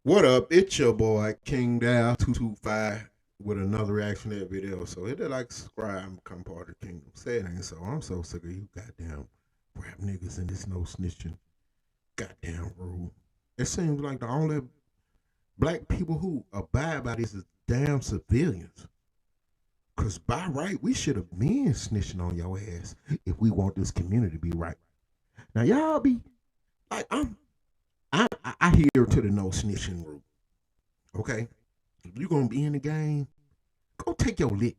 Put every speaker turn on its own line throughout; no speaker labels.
What up? It's your boy King Dow 225 with another reaction to that video. So hit that like, subscribe, and become part of the kingdom. Say it ain't so. I'm so sick of you goddamn rap niggas and this no snitching goddamn rule. It seems like the only black people who abide by this is damn civilians. Cause by right, we should have been snitching on your ass if we want this community to be right. Now y'all be like, I hear to the no snitching rule. Okay, if you're gonna be in the game, go take your lick.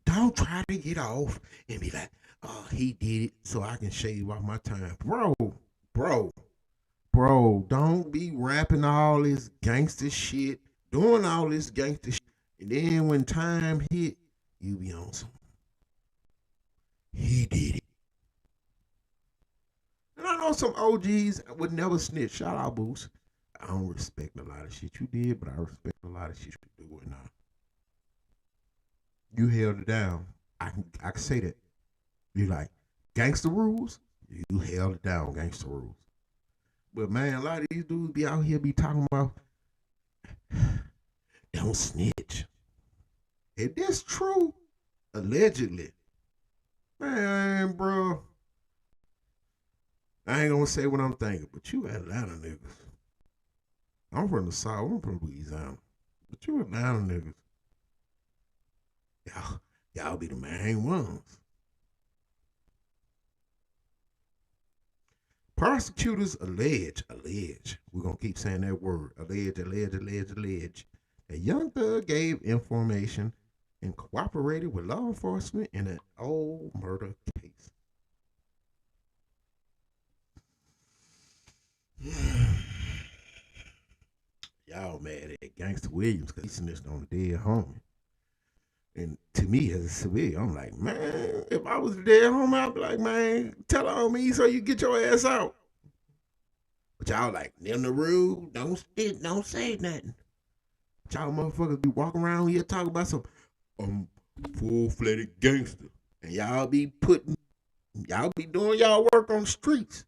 Don't try to get off and be like, oh, he did it so I can shave off my time. Bro, bro, don't be rapping all this gangster shit, doing all this gangster shit. And then when time hit, you be on some. He did it. And I know some OGs would never snitch. Shout out, Boost. I don't respect a lot of shit you did, but I respect a lot of shit you do now. You held it down. I can say that. You like gangster rules. You held it down, gangster rules. But man, a lot of these dudes be out here be talking about don't snitch. If this true, allegedly, man, bro, I ain't gonna say what I'm thinking, but you Atlanta niggas. I'm from the South. I'm from Louisiana, but you Atlanta niggas. Y'all be the main ones. Prosecutors allege. We're gonna keep saying that word. Allege. A young thug gave information and cooperated with law enforcement in an old murder case. Y'all mad at Gangster Williams because he snitched on the dead homie. And to me, as a civilian, I'm like, man, if I was the dead homie, I'd be like, man, tell on me so you get your ass out. But y'all like, them the rule, don't spit, don't say nothing. Y'all motherfuckers be walking around here talking about some full-fledged gangster. And y'all be doing y'all work on the streets.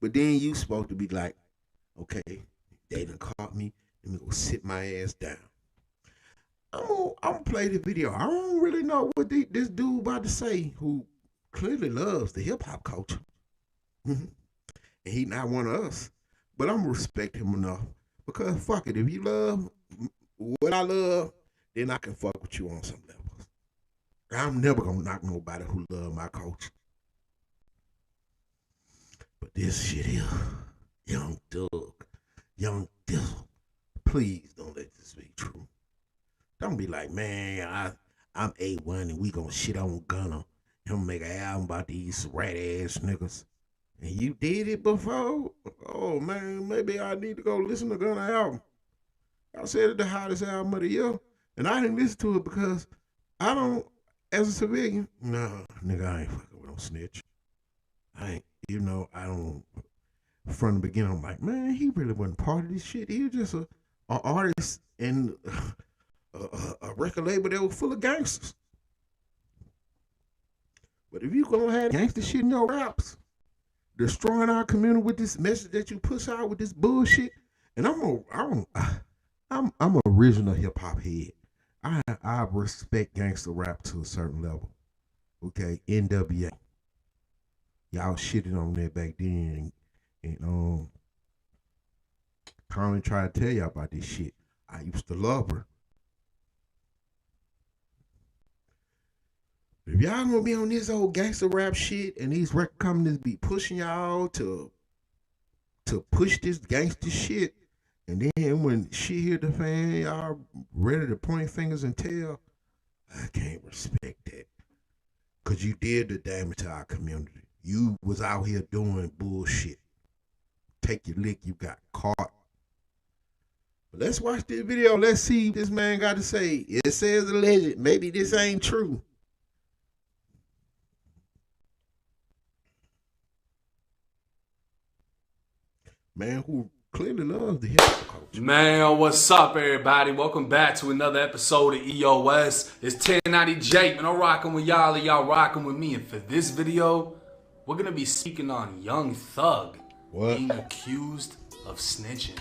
But then you supposed to be like, okay, they done caught me, let me go sit my ass down. I'm gonna play the video. I don't really know what this dude about to say, who clearly loves the hip hop culture, and he not one of us. But I'm gonna respect him enough because fuck it, if you love what I love, then I can fuck with you on some levels. I'm never gonna knock nobody who love my culture. But this shit here, Young Doug, Young Dizzle, please don't let this be true. Don't be like, man, I'm A1 and we gonna shit on Gunna. Him make an album about these rat ass niggas. And you did it before? Oh man, maybe I need to go listen to Gunna album. I said it's the hottest album of the year. And I didn't listen to it because I don't, as a civilian, nah, nigga, I ain't fucking with no snitch. I ain't, I don't, from the beginning, I'm like, man, he really wasn't part of this shit. He was just a artist and a record label that was full of gangsters. But if you gonna have gangster shit in your raps, destroying our community with this message that you push out with this bullshit, and I'm original hip hop head. I respect gangster rap to a certain level. Okay, NWA, y'all shitted on that back then, and Carmen tried to tell y'all about this shit. I used to love her. If y'all gonna be on this old gangster rap shit and these record companies be pushing y'all to push this gangster shit, and then when shit hit the fan, y'all ready to point fingers and tell, I can't respect that. Cause you did the damage to our community. You was out here doing bullshit. Take your lick, you got caught. But let's watch this video. Let's see what this man got to say. It says alleged. Maybe this ain't true. Man who clearly loves the hip hop culture.
Man, what's up, everybody? Welcome back to another episode of EOS. It's 1090 Jake, and I'm rocking with y'all, and y'all rocking with me. And for this video, we're gonna be speaking on Young Thug being accused of snitching.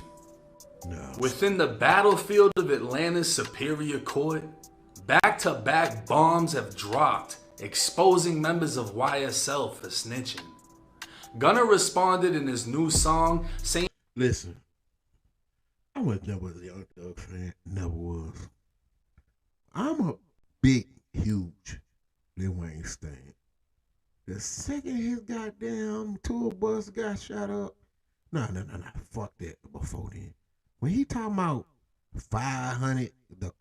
No.
Within the battlefield of Atlanta's Superior Court, back-to-back bombs have dropped, exposing members of YSL for snitching. Gunna responded in his new song saying,
"Listen, I was never a Young Thug fan. Never was. I'm a big, huge Lil Wayne stan. The second his goddamn tour bus got shot up, nah, fuck that. Before then, when he talking about 500, the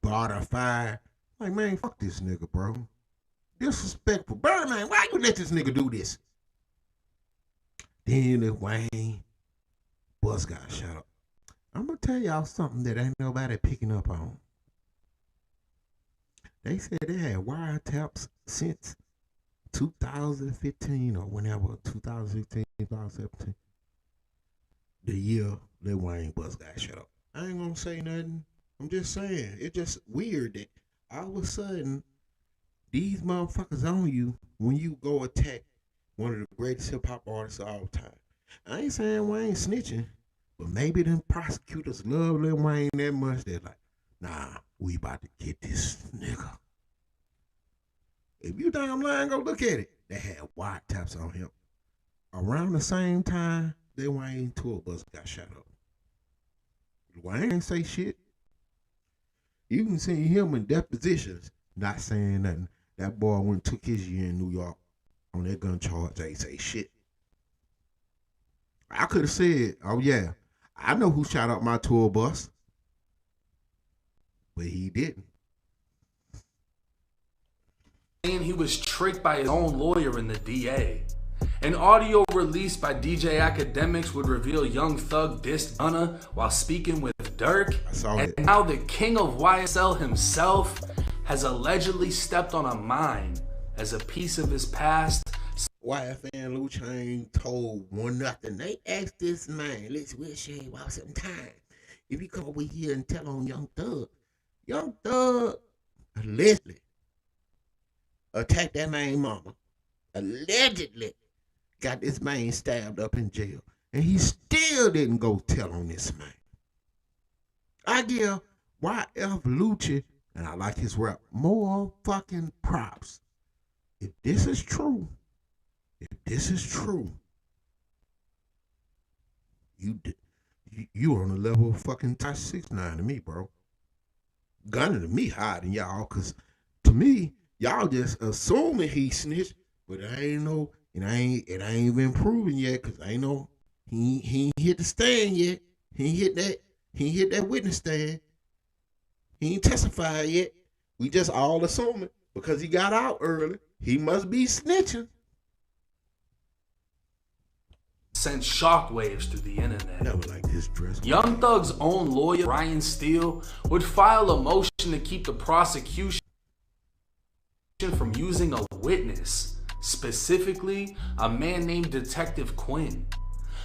bar of fire, like, man, fuck this nigga, bro. Disrespectful. Birdman, why you let this nigga do this? Then Lil Wayne bus got shot up. I'm gonna tell y'all something that ain't nobody picking up on. They said they had wiretaps since 2015 or whenever, 2016, 2017. The year Lil Wayne bus got shut up. I ain't gonna say nothing. I'm just saying, it's just weird that all of a sudden these motherfuckers on you when you go attack one of the greatest hip hop artists of all time. I ain't saying Wayne snitching, but maybe them prosecutors love Lil Wayne that much. They're like, nah, we about to get this nigga. If you damn lying, go look at it. They had wiretaps on him. Around the same time, Lil Wayne tour bus got shot up. Wayne ain't say shit. You can see him in depositions not saying nothing. That boy went and took his year in New York on that gun charge. They ain't say shit. I could have said, oh yeah, I know who shot up my tour bus. But he didn't.
he was tricked by his own lawyer and the DA. An audio released by DJ Academics would reveal Young Thug dissed Gunna while speaking with Dirk. And now the king of YSL himself has allegedly stepped on a mine as a piece of his past.
YFN Lil Chain told 1-0. They asked this man, listen, we'll shave out some time. If you come over here and tell on Young Thug allegedly attacked that man mama. Allegedly got this man stabbed up in jail. And he still didn't go tell on this man. I give YF Lucci, and I like his rap, more fucking props. If this is true, you on the level of fucking Ty 6ix9ine to me, bro. Gunna to me higher than y'all, cause to me, y'all just assuming he snitched, but it ain't been proven yet, cause I ain't no, he ain't hit the stand yet. He ain't hit that witness stand. He ain't testified yet. We just all assuming because he got out early, he must be snitching.
Sent shockwaves through the internet.
Never like this dress.
Young Thug's own lawyer, Brian Steele, would file a motion to keep the prosecution from using a witness, specifically a man named Detective Quinn.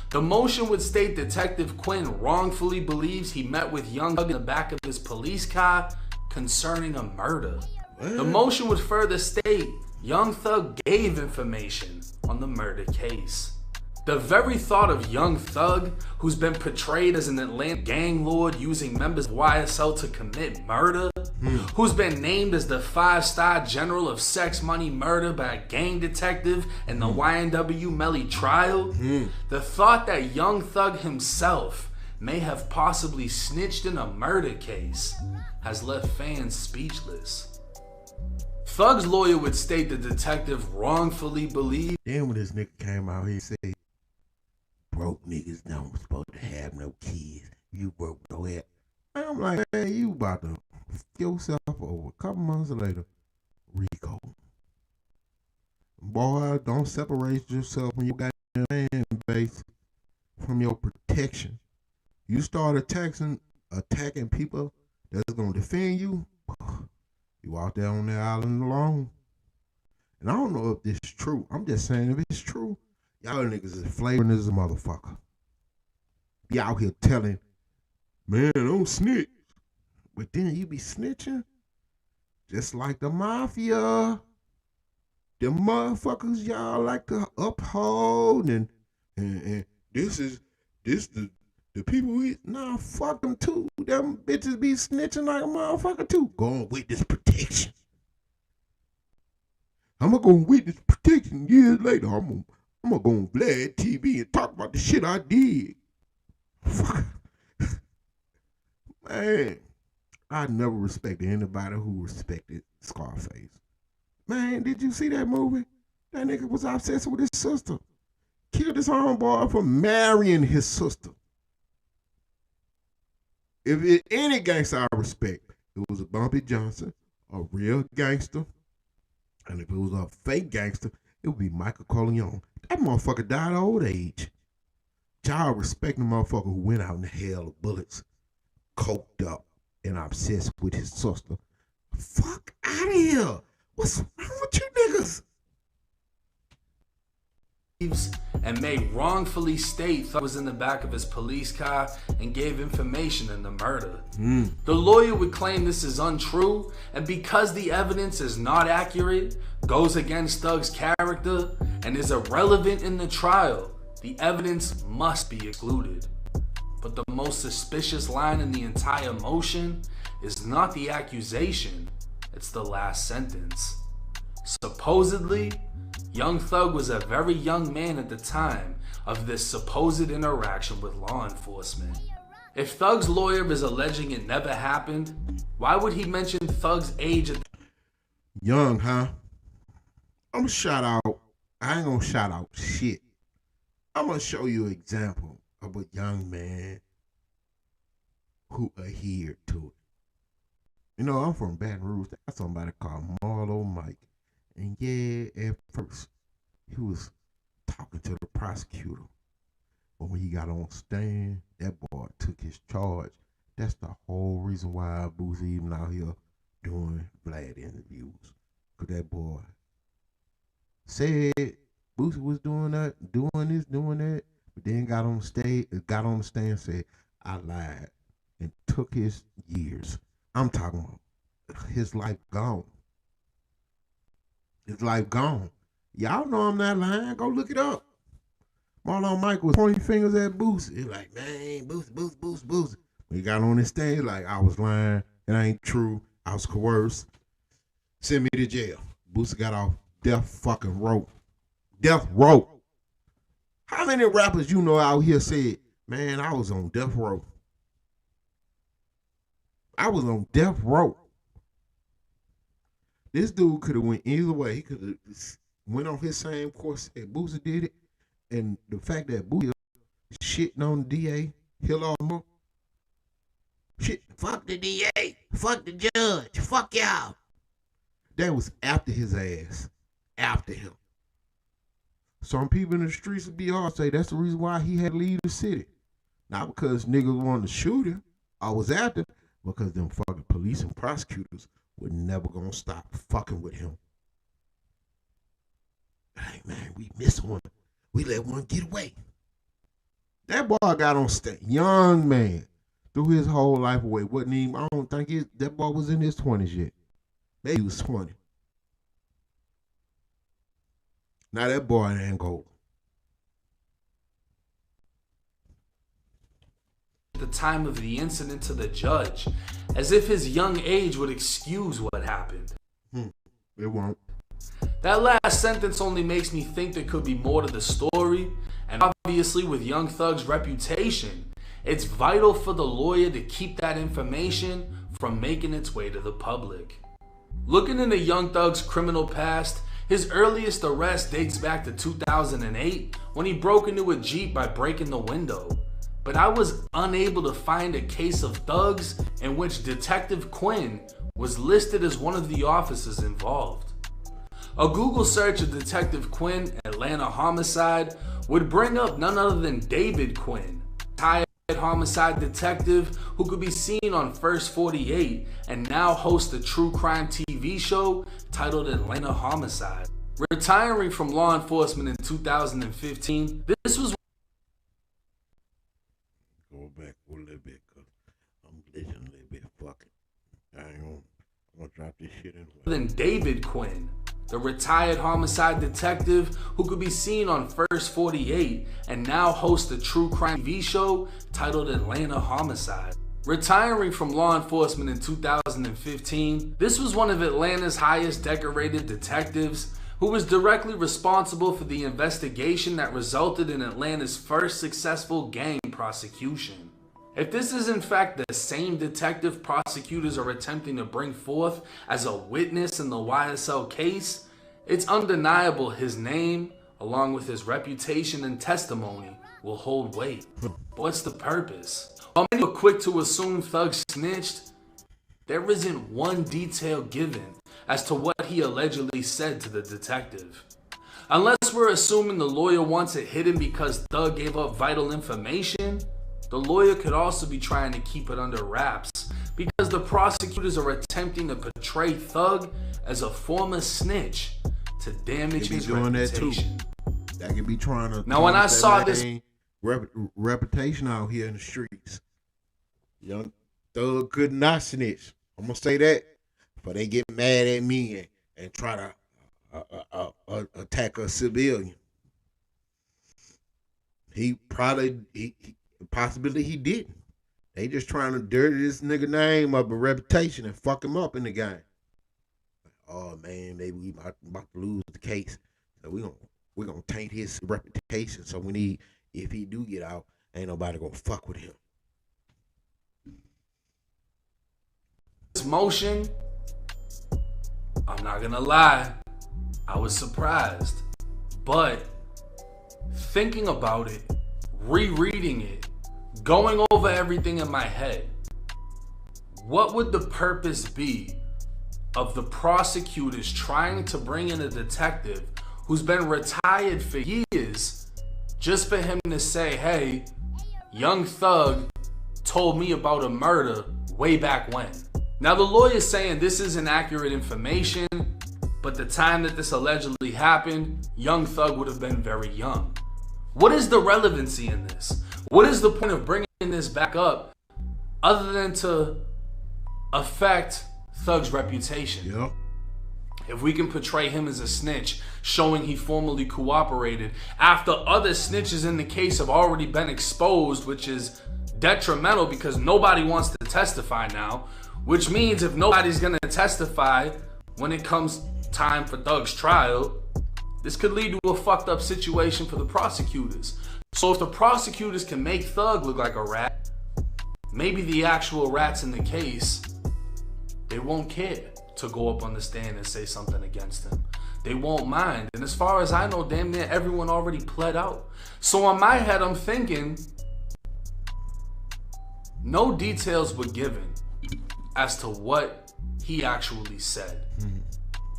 The motion would state Detective Quinn wrongfully believes he met with Young Thug in the back of his police car concerning a murder. The motion would further state Young Thug gave information on the murder case. The very thought of Young Thug, who's been portrayed as an Atlanta gang lord using members of YSL to commit murder, who's been named as the 5-star general of sex, money, murder by a gang detective in the YNW Melly trial, the thought that Young Thug himself may have possibly snitched in a murder case has left fans speechless. Thug's lawyer would state the detective wrongfully believed.
Then when this nigga came out, he said, broke niggas don't supposed to have no kids. You broke no head. I'm like, hey, you about to f yourself over. A couple months later, Rico. Boy, don't separate yourself from your goddamn fan base, from your protection. You start attacking people that's gonna defend you, you out there on that island alone. And I don't know if this is true. I'm just saying if it's true, y'all niggas is flavoring as a motherfucker. Be out here telling, man, don't snitch. But then you be snitching. Just like the mafia. The motherfuckers y'all like to uphold and this the The people nah, fuck them too. Them bitches be snitching like a motherfucker too. Going witness protection. I'm gonna go witness protection years later. I'm gonna go on Vlad TV and talk about the shit I did. Fuck. Man, I never respected anybody who respected Scarface. Man, did you see that movie? That nigga was obsessed with his sister. Killed his homeboy for marrying his sister. If it any gangster I respect, it was a Bumpy Johnson, a real gangster. And if it was a fake gangster, it would be Michael Corleone. That motherfucker died of old age. Y'all respect the motherfucker who went out in the hell of bullets, coked up, and obsessed with his sister. Fuck out of here. What's wrong with you niggas?
And may wrongfully state Thug was in the back of his police car and gave information in the murder. The lawyer would claim this is untrue, and because the evidence is not accurate, goes against Thug's character, and is irrelevant in the trial, the evidence must be excluded. But the most suspicious line in the entire motion is not the accusation, it's the last sentence. Supposedly, young Thug was a very young man at the time of this supposed interaction with law enforcement. If Thug's lawyer is alleging it never happened, why would he mention Thug's age at
young, huh? I'm gonna shout out. I ain't gonna shout out shit. I'm gonna show you an example of a young man who adhered to it. You know, I'm from Baton Rouge. I got somebody called Marlo Mike. And yeah, at first, he was talking to the prosecutor. But when he got on stand, that boy took his charge. That's the whole reason why Boosie even out here doing Vlad interviews. Because that boy said Boosie was doing that, doing this, doing that, but then got on the stand and said, I lied, and took his years. I'm talking about his life gone. His life gone. Y'all know I'm not lying. Go look it up. Marlon Mike was pointing fingers at Boosie. He's like, man, Boosie. When he got on his stage, like, I was lying. It ain't true. I was coerced. Send me to jail. Boosie got off death fucking row. Death row. How many rappers you know out here said, man, I was on death row? I was on death row. This dude could have went either way. He could have went on his same course that Boosie did it. And the fact that Boosie shitting on the DA, Hill more. Shit, fuck the DA, fuck the judge, fuck y'all. That was after his ass. After him. Some people in the streets would be hard say that's the reason why he had to leave the city. Not because niggas wanted to shoot him. I was after, because them fucking police and prosecutors were never gonna stop fucking with him. Hey man, we missed one. We let one get away. That boy got on stage, young man, threw his whole life away. Wasn't even, I don't think that boy was in his 20s yet. Maybe he was 20. Now that boy ain't gold.
the time of the incident to the judge, as if his young age would excuse what happened.
It won't.
That last sentence only makes me think there could be more to the story, and obviously with Young Thug's reputation, it's vital for the lawyer to keep that information from making its way to the public. Looking into Young Thug's criminal past, his earliest arrest dates back to 2008 when he broke into a Jeep by breaking the window. But I was unable to find a case of thugs in which Detective Quinn was listed as one of the officers involved. A Google search of Detective Quinn, Atlanta homicide, would bring up none other than David Quinn, retired homicide detective who could be seen on First 48 and now hosts a true crime TV show titled Atlanta Homicide. Retiring from law enforcement in 2015, this was
Go back a little bit, cause I'm glitching a little bit. Fuck it. I ain't gonna drop this shit in.
than David Quinn, the retired homicide detective who could be seen on First 48 and now hosts a true crime TV show titled Atlanta Homicide. Retiring from law enforcement in 2015, this was one of Atlanta's highest decorated detectives who was directly responsible for the investigation that resulted in Atlanta's first successful gang prosecution. If this is in fact the same detective prosecutors are attempting to bring forth as a witness in the YSL case, it's undeniable his name, along with his reputation and testimony, will hold weight. But what's the purpose? While many are quick to assume Thug snitched, there isn't one detail given as to what he allegedly said to the detective. Unless we're assuming the lawyer wants it hidden because Thug gave up vital information, the lawyer could also be trying to keep it under wraps because the prosecutors are attempting to portray Thug as a former snitch to damage his reputation.
That could be trying to.
Now, when I saw this
reputation out here in the streets, young Thug could not snitch. I'm gonna say that, but they get mad at me and try to attack a civilian. Possibly he didn't. They just trying to dirty this nigga name up, a reputation, and fuck him up in the game. Oh man, maybe we about to lose the case. So we're gonna taint his reputation. So if he do get out, ain't nobody gonna fuck with him.
This motion, I'm not gonna lie, I was surprised. But thinking about it, rereading it, going over everything in my head, what would the purpose be of the prosecutors trying to bring in a detective who's been retired for years just for him to say, hey, young Thug told me about a murder way back when? Now the lawyer's saying this isn't accurate information, but the time that this allegedly happened, young Thug would have been very young. What is the relevancy in this? What is the point of bringing this back up other than to affect Thug's reputation?
Yeah.
If we can portray him as a snitch, showing he formally cooperated after other snitches in the case have already been exposed, which is detrimental because nobody wants to testify now, which means if nobody's gonna testify when it comes time for Thug's trial, this could lead to a fucked up situation for the prosecutors. So if the prosecutors can make Thug look like a rat, maybe the actual rats in the case, they won't care to go up on the stand and say something against him. They won't mind. And as far as I know, damn near everyone already pled out. So in my head, I'm thinking, no details were given as to what he actually said.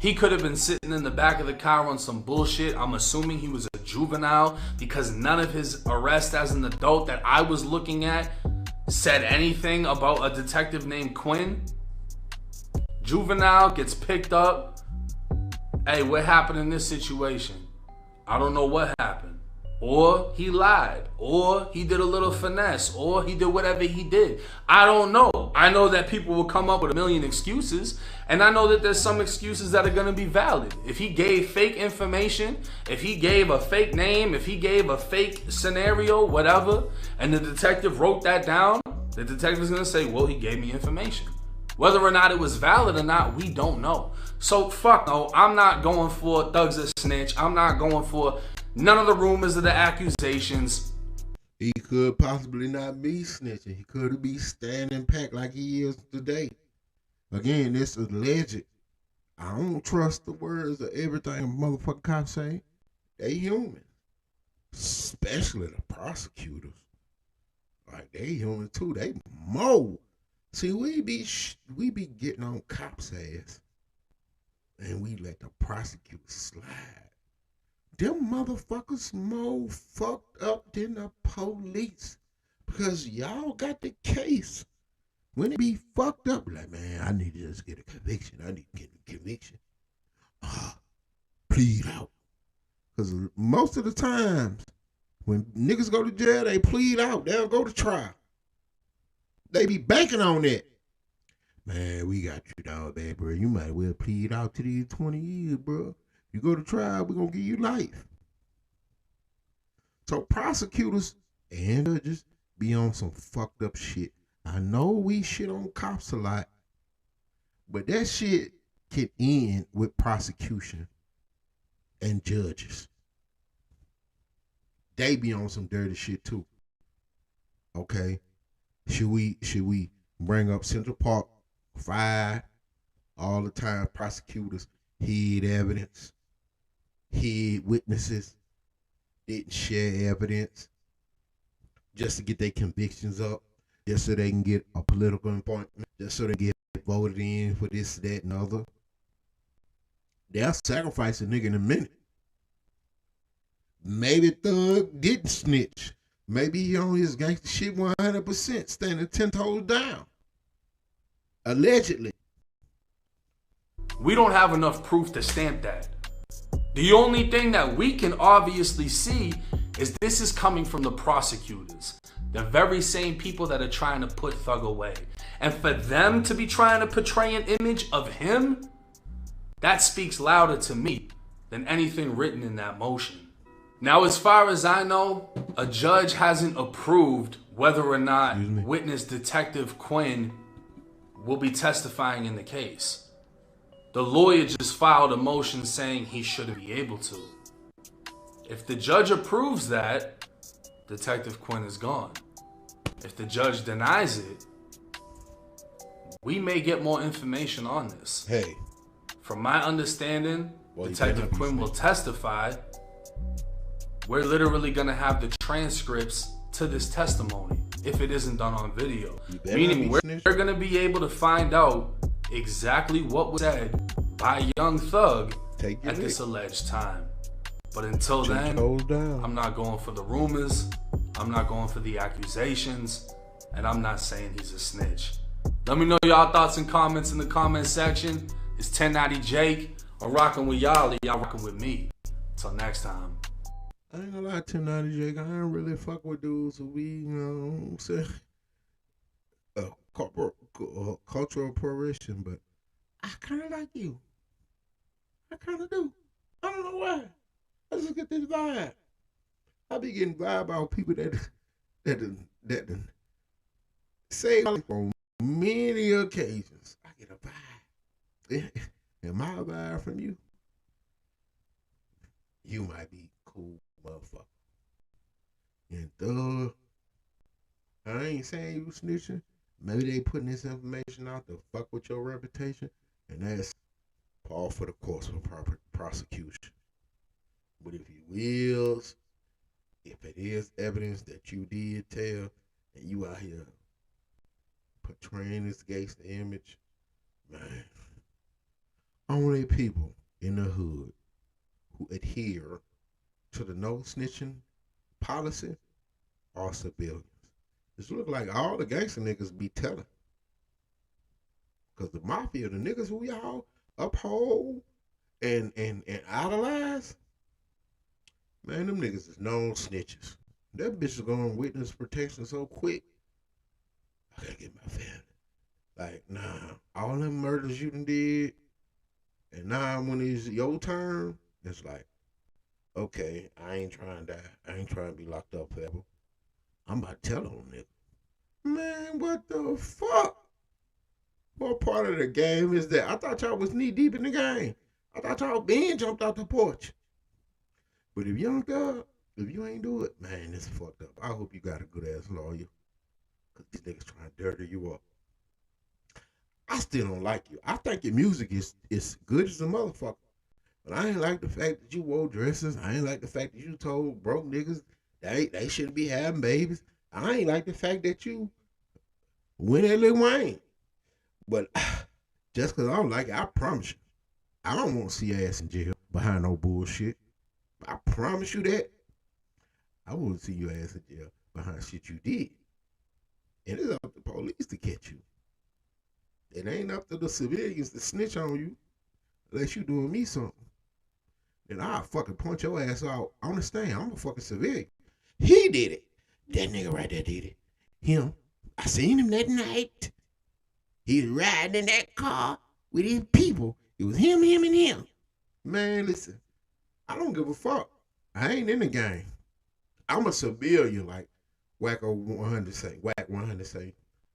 He could have been sitting in the back of the car on some bullshit. I'm assuming he was a juvenile because none of his arrest as an adult that I was looking at said anything about a detective named Quinn. Juvenile gets picked up. Hey, what happened in this situation? I don't know what happened. Or he lied. Or he did a little finesse. Or he did whatever he did. I don't know. I know that people will come up with a million excuses. And I know that there's some excuses that are going to be valid. If he gave fake information, if he gave a fake name, if he gave a fake scenario, whatever, and the detective wrote that down, the detective's going to say, well, he gave me information. Whether or not it was valid or not, we don't know. So fuck no, I'm not going for Thug's a snitch. I'm not going for none of the rumors or the accusations.
He could possibly not be snitching. He could be standing packed like he is today. Again, this is alleged. I don't trust the words of everything a motherfucking cop say. They human. Especially the prosecutors. Like, they human too. They mold. See, we be getting on cops' ass, and we let the prosecutors slide. Them motherfuckers more fucked up than the police because y'all got the case. When it be fucked up, like, man, I need to just get a conviction. I need to get a conviction. Plead out. Because most of the times, when niggas go to jail, they plead out. They don't go to trial. They be banking on it. Man, we got you down bad, bro. You might well plead out to these 20 years, bro. You go to trial, we're going to give you life. So prosecutors and judges be on some fucked up shit. I know we shit on cops a lot, but that shit can end with prosecution and judges. They be on some dirty shit too. Okay? Should we bring up Central Park 5 all the time? Prosecutors hid evidence, hid witnesses, didn't share evidence just to get their convictions up, just so they can get a political appointment, just so they get voted in for this, that, and other. They'll sacrifice a nigga in a minute. Maybe Thug didn't snitch. Maybe he on his gangster shit 100%, standing 10 toes down. Allegedly.
We don't have enough proof to stamp that. The only thing that we can obviously see is this is coming from the prosecutors, the very same people that are trying to put Thug away. And for them to be trying to portray an image of him, that speaks louder to me than anything written in that motion. Now, as far as I know, a judge hasn't approved whether or not witness Detective Quinn will be testifying in the case. The lawyer just filed a motion saying he shouldn't be able to. If the judge approves that, Detective Quinn is gone. If the judge denies it, we may get more information on this.
Hey.
From my understanding, Detective Quinn will testify. We're literally going to have the transcripts to this testimony if it isn't done on video. Meaning we're going to be able to find out exactly what was said by Young Thug at this alleged time. But until then, I'm not going for the rumors. I'm not going for the accusations. And I'm not saying he's a snitch. Let me know y'all thoughts and comments in the comment section. It's 1090 Jake. I'm rocking with y'all, or y'all rocking with me. Until next time.
I ain't gonna lie, 1090 Jake. I ain't really fuck with dudes who be, you know what I'm saying, cultural appropriation, but I kind of like you. I kind of do. I don't know why. I just get this vibe. I be getting vibe out people that say on many occasions. I get a vibe. And my vibe from you, you might be cool, motherfucker. And I ain't saying you snitching. Maybe they putting this information out to fuck with your reputation, and that's par for the course for prosecution. But if it is evidence that you did tell, and you out here portraying this gangster image, man, only people in the hood who adhere to the no snitching policy are civilians. It look like all the gangster niggas be telling. Because the mafia, the niggas who y'all uphold and idolize, man, them niggas is known snitches. That bitch is going witness protection so quick. I gotta get my family. Like, nah, all them murders you done did, and now when it's your turn, it's like, okay, I ain't trying to die. I ain't trying to be locked up forever. I'm about to tell on them niggas. Man, what the fuck? What part of the game is that? I thought y'all was knee deep in the game. I thought y'all been jumped out the porch. But if you ain't do it, man, it's fucked up. I hope you got a good ass lawyer. Cause these niggas trying to dirty you up. I still don't like you. I think your music is good as a motherfucker. But I ain't like the fact that you wore dresses. I ain't like the fact that you told broke niggas they shouldn't be having babies. I ain't like the fact that you went at Lil Wayne. But just because I don't like it, I promise you, I don't want to see your ass in jail behind no bullshit. I promise you that. I won't see your ass in jail behind shit you did. And it's up to the police to catch you. It ain't up to the civilians to snitch on you unless you doing me something. Then I'll fucking punch your ass out on the stand. I'm a fucking civilian. He did it. That nigga right there did it. Him. I seen him that night. He was riding in that car with his people. It was him, and him. Man, listen, I don't give a fuck. I ain't in the game. I'm a civilian, like Wacko 100 say. Whack 100 say.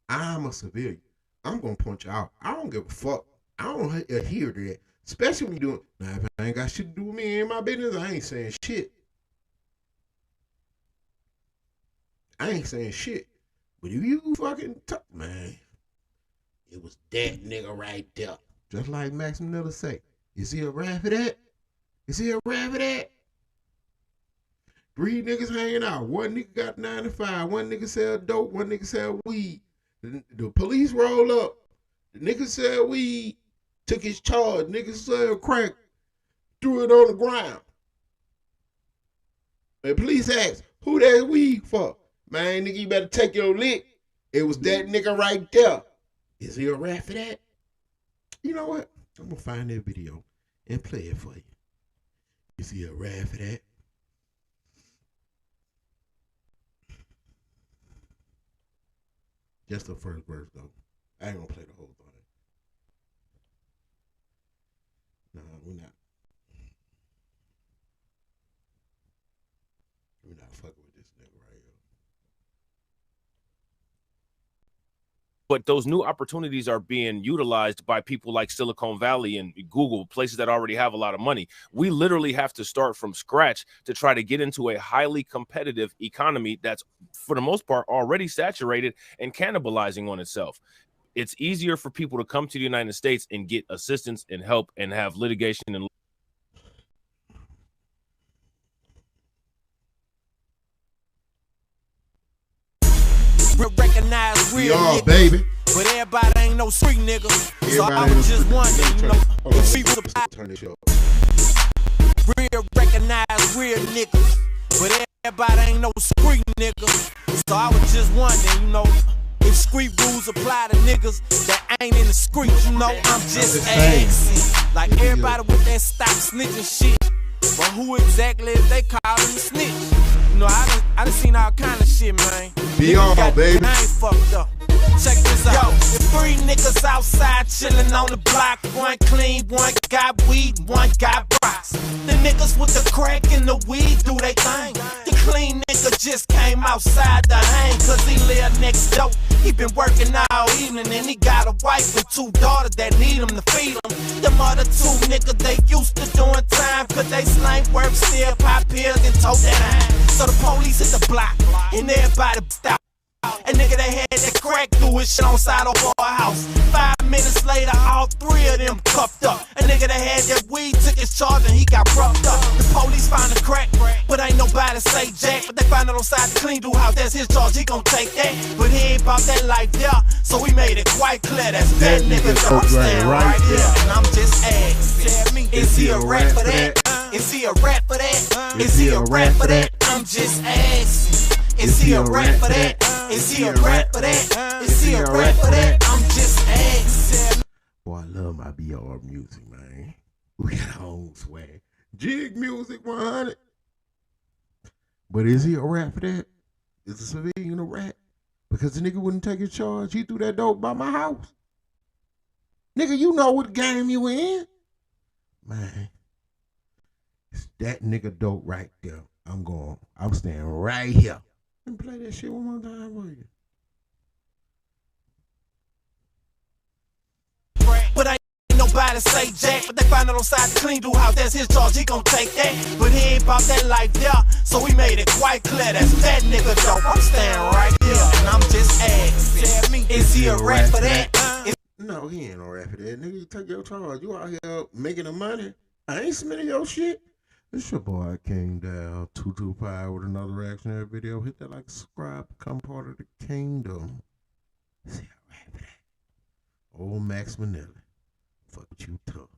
I'm a civilian. I'm gonna punch you out. I don't give a fuck. I don't adhere to that. Especially when you doing. Now, if I ain't got shit to do with me and my business, I ain't saying shit. I ain't saying shit. But if you fucking talk, man, it was that nigga right there. Just like Max Miller say. Is he a rap for that? Is he a rap for that? 3 niggas hanging out. One nigga got 9 to 5. One nigga sell dope. One nigga sell weed. The police roll up. The nigga sell weed. Took his charge. Nigga sell crack. Threw it on the ground. The police asked, who that weed for? Man, nigga, you better take your lick. It was that nigga right there. Is he a rap for that? You know what? I'm going to find that video and play it for you. Is he a rap for that? Just the first verse, though. I ain't going to play the whole thing. Nah, we're not. We're not fucking with this nigga right here.
But those new opportunities are being utilized by people like Silicon Valley and Google, places that already have a lot of money. We literally have to start from scratch to try to get into a highly competitive economy that's, for the most part, already saturated and cannibalizing on itself. It's easier for people to come to the United States and get assistance and help and have litigation and
recognize real nigga,
baby.
but everybody ain't no street nigga. So I was just wondering, you know, if she was
turn this up.
real recognize real niggas, but everybody ain't no street nigga. So I was just wondering, you know, if street rules apply to niggas that ain't in the street, you know, I'm just asking. Like everybody with that stop snitching shit, but who exactly is they calling a snitch? You know, I done seen all kind of shit, man.
Be all, baby.
I ain't fucked up. Check this out. Yo, 3 niggas outside chillin' on the block. One clean, one got weed, one got rocks. The niggas with the crack and the weed do they thing. The clean nigga just came outside to hang, cause he live next door. He been working all evening and he got a wife and 2 daughters that need him to feed him. Them other 2 niggas, they used to doing time, cause they slang work, still pop pills and tote that iron. So the police hit the block and everybody stopped. A nigga that had that crack through his shit on side of our house. 5 minutes later, all 3 of them cuffed up. A nigga that had that weed took his charge and he got roughed up. The police found the crack, but ain't nobody say jack. But they found it on side the clean dude house. That's his charge, he gon' take that. But he ain't about that life there, so we made it quite clear. That's that nigga that I'm standing right there. And I'm just asking, is he a rap for that? Is he a rap for that? Is he a rap for that? I'm just asking. Is he a rap for that? Is he a rap for that? Is he a rap for that? I'm just asking.
Boy, I love my BR music, man. We got our own swag. Jig music 100. But is he a rap for that? Is a civilian a rap? Because the nigga wouldn't take his charge. He threw that dope by my house. Nigga, you know what game you in. Man, it's that nigga dope right there. I'm standing right here. And play that shit one more time for you.
But ain't nobody say jack, but they found it on side the clean dude house. That's his charge, he gon' take that. But he ain't about that life there, so we made it quite clear. That's that nigga dope. I'm standing right here, and I'm just asking, is he a rap for that?
No, he ain't no rap for that. Nigga, you take your charge. You out here making the money. I ain't submitting your shit. It's your boy King Down 225 with another reactionary video. Hit that like, subscribe, become part of the kingdom. See, I rap for that. Old Max Manelli. Fuck you tough.